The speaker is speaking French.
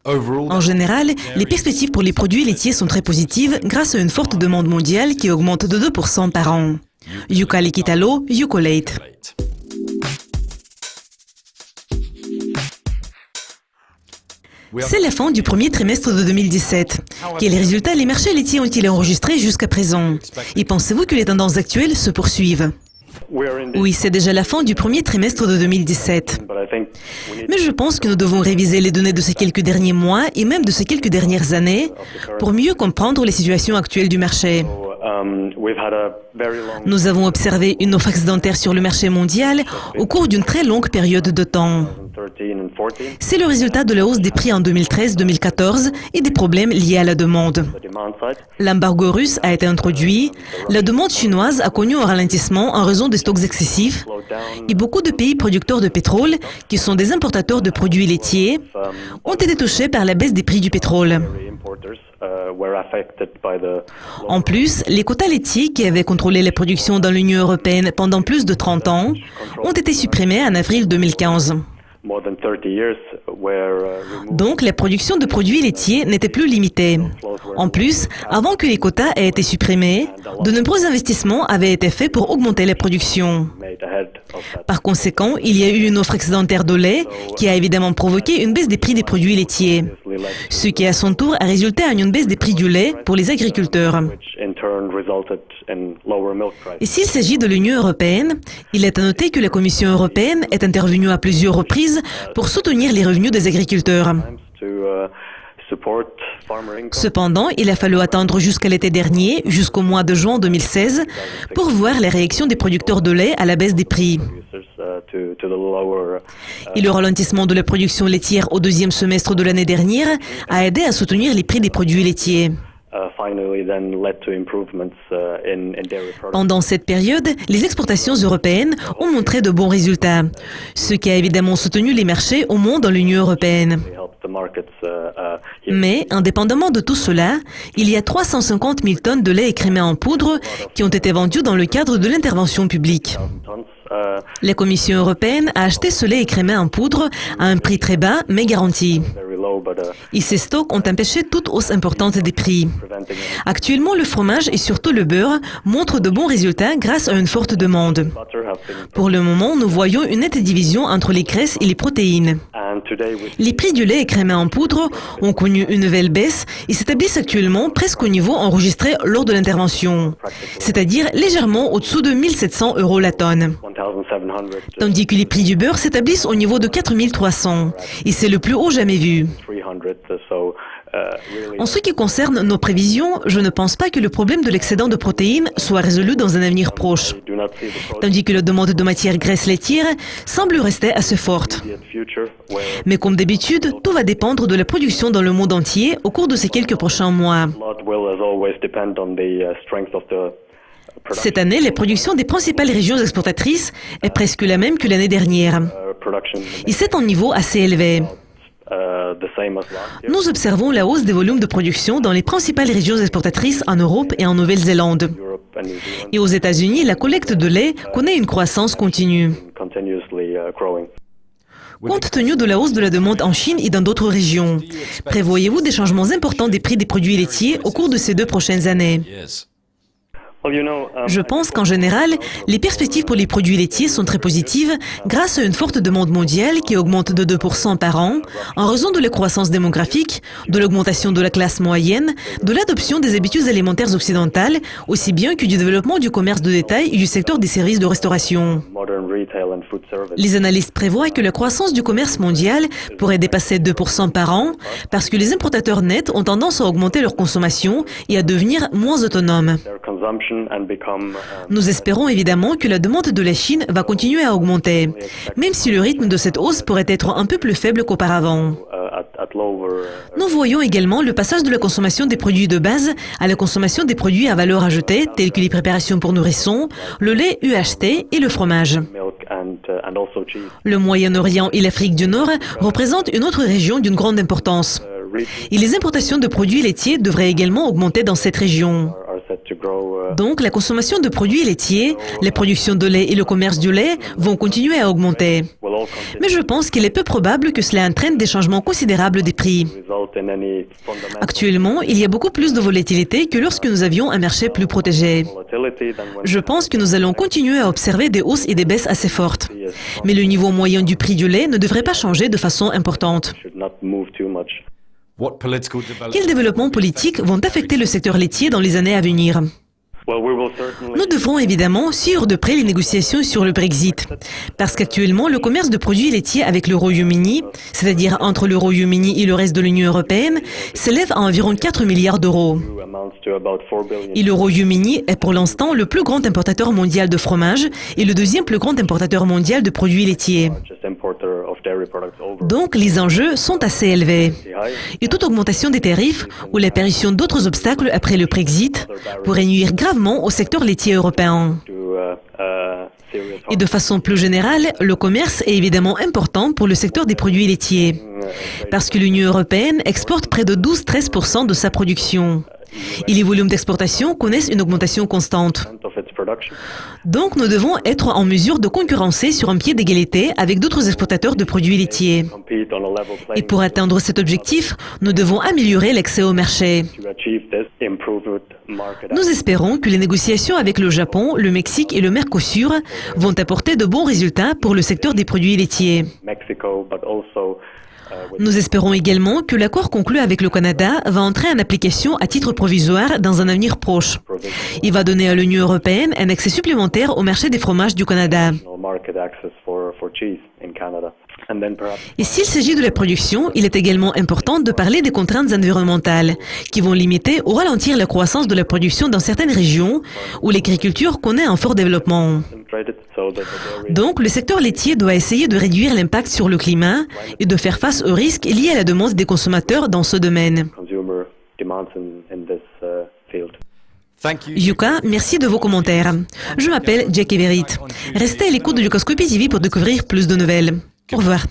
En général, les perspectives pour les produits laitiers sont très positives grâce à une forte demande mondiale qui augmente de 2% par an. Yuka Likitalo, Yukolate. C'est la fin du premier trimestre de 2017. Quels résultats les marchés laitiers ont-ils enregistrés jusqu'à présent? Et pensez-vous que les tendances actuelles se poursuivent? Oui, c'est déjà la fin du premier trimestre de 2017. Mais je pense que nous devons réviser les données de ces quelques derniers mois et même de ces quelques dernières années pour mieux comprendre les situations actuelles du marché. Nous avons observé une offre excédentaire sur le marché mondial au cours d'une très longue période de temps. C'est le résultat de la hausse des prix en 2013-2014 et des problèmes liés à la demande. L'embargo russe a été introduit, la demande chinoise a connu un ralentissement en raison des stocks excessifs et beaucoup de pays producteurs de pétrole, qui sont des importateurs de produits laitiers, ont été touchés par la baisse des prix du pétrole. En plus, les quotas laitiers qui avaient contrôlé la production dans l'Union européenne pendant plus de 30 ans ont été supprimés en avril 2015. Donc, la production de produits laitiers n'était plus limitée. En plus, avant que les quotas aient été supprimés, de nombreux investissements avaient été faits pour augmenter la production. Par conséquent, il y a eu une offre excédentaire de lait qui a évidemment provoqué une baisse des prix des produits laitiers, ce qui à son tour a résulté en une baisse des prix du lait pour les agriculteurs. Et s'il s'agit de l'Union européenne, il est à noter que la Commission européenne est intervenue à plusieurs reprises pour soutenir les revenus des agriculteurs. Cependant, il a fallu attendre jusqu'à l'été dernier, jusqu'au mois de juin 2016, pour voir la réaction des producteurs de lait à la baisse des prix. Et le ralentissement de la production laitière au deuxième semestre de l'année dernière a aidé à soutenir les prix des produits laitiers. Pendant cette période, les exportations européennes ont montré de bons résultats, ce qui a évidemment soutenu les marchés au moins dans l'Union européenne. Mais, indépendamment de tout cela, il y a 350 000 tonnes de lait écrémé en poudre qui ont été vendues dans le cadre de l'intervention publique. La Commission européenne a acheté ce lait écrémé en poudre à un prix très bas, mais garanti. Et ces stocks ont empêché toute hausse importante des prix. Actuellement, le fromage et surtout le beurre montrent de bons résultats grâce à une forte demande. Pour le moment, nous voyons une nette division entre les graisses et les protéines. Les prix du lait écrémé en poudre ont connu une nouvelle baisse et s'établissent actuellement presque au niveau enregistré lors de l'intervention, c'est-à-dire légèrement au-dessous de 1 700 € la tonne. Tandis que les prix du beurre s'établissent au niveau de 4 300 et c'est le plus haut jamais vu. En ce qui concerne nos prévisions, je ne pense pas que le problème de l'excédent de protéines soit résolu dans un avenir proche, tandis que la demande de matières graisses laitières semble rester assez forte. Mais comme d'habitude, tout va dépendre de la production dans le monde entier au cours de ces quelques prochains mois. Cette année, la production des principales régions exportatrices est presque la même que l'année dernière. Et c'est un niveau assez élevé. Nous observons la hausse des volumes de production dans les principales régions exportatrices en Europe et en Nouvelle-Zélande. Et aux États-Unis, la collecte de lait connaît une croissance continue. Compte tenu de la hausse de la demande en Chine et dans d'autres régions, prévoyez-vous des changements importants des prix des produits laitiers au cours de ces 2 prochaines années? Je pense qu'en général, les perspectives pour les produits laitiers sont très positives grâce à une forte demande mondiale qui augmente de 2% par an en raison de la croissance démographique, de l'augmentation de la classe moyenne, de l'adoption des habitudes alimentaires occidentales, aussi bien que du développement du commerce de détail et du secteur des services de restauration. Les analystes prévoient que la croissance du commerce mondial pourrait dépasser 2% par an parce que les importateurs nets ont tendance à augmenter leur consommation et à devenir moins autonomes. Nous espérons évidemment que la demande de la Chine va continuer à augmenter, même si le rythme de cette hausse pourrait être un peu plus faible qu'auparavant. Nous voyons également le passage de la consommation des produits de base à la consommation des produits à valeur ajoutée, tels que les préparations pour nourrissons, le lait UHT et le fromage. Le Moyen-Orient et l'Afrique du Nord représentent une autre région d'une grande importance. Et les importations de produits laitiers devraient également augmenter dans cette région. Donc la consommation de produits laitiers, les productions de lait et le commerce du lait vont continuer à augmenter. Mais je pense qu'il est peu probable que cela entraîne des changements considérables des prix. Actuellement, il y a beaucoup plus de volatilité que lorsque nous avions un marché plus protégé. Je pense que nous allons continuer à observer des hausses et des baisses assez fortes. Mais le niveau moyen du prix du lait ne devrait pas changer de façon importante. Quels développements politiques vont affecter le secteur laitier dans les années à venir ? Nous devrons évidemment suivre de près les négociations sur le Brexit, parce qu'actuellement, le commerce de produits laitiers avec le Royaume-Uni, c'est-à-dire entre le Royaume-Uni et le reste de l'Union européenne, s'élève à environ 4 milliards d'euros. Et le Royaume-Uni est pour l'instant le plus grand importateur mondial de fromage et le deuxième plus grand importateur mondial de produits laitiers. Donc, les enjeux sont assez élevés. Et toute augmentation des tarifs ou l'apparition d'autres obstacles après le Brexit pourrait nuire gravement au secteur laitier européen. Et de façon plus générale, le commerce est évidemment important pour le secteur des produits laitiers, parce que l'Union européenne exporte près de 12-13% de sa production. Et les volumes d'exportation connaissent une augmentation constante. Donc nous devons être en mesure de concurrencer sur un pied d'égalité avec d'autres exportateurs de produits laitiers. Et pour atteindre cet objectif, nous devons améliorer l'accès au marché. Nous espérons que les négociations avec le Japon, le Mexique et le Mercosur vont apporter de bons résultats pour le secteur des produits laitiers. Nous espérons également que l'accord conclu avec le Canada va entrer en application à titre provisoire dans un avenir proche. Il va donner à l'Union européenne un accès supplémentaire au marché des fromages du Canada. Et s'il s'agit de la production, il est également important de parler des contraintes environnementales qui vont limiter ou ralentir la croissance de la production dans certaines régions où l'agriculture connaît un fort développement. Donc, le secteur laitier doit essayer de réduire l'impact sur le climat et de faire face aux risques liés à la demande des consommateurs dans ce domaine. Yuka, merci de vos commentaires. Je m'appelle Jack Everett. Restez à l'écoute de Yucascopie TV pour découvrir plus de nouvelles. Au revoir.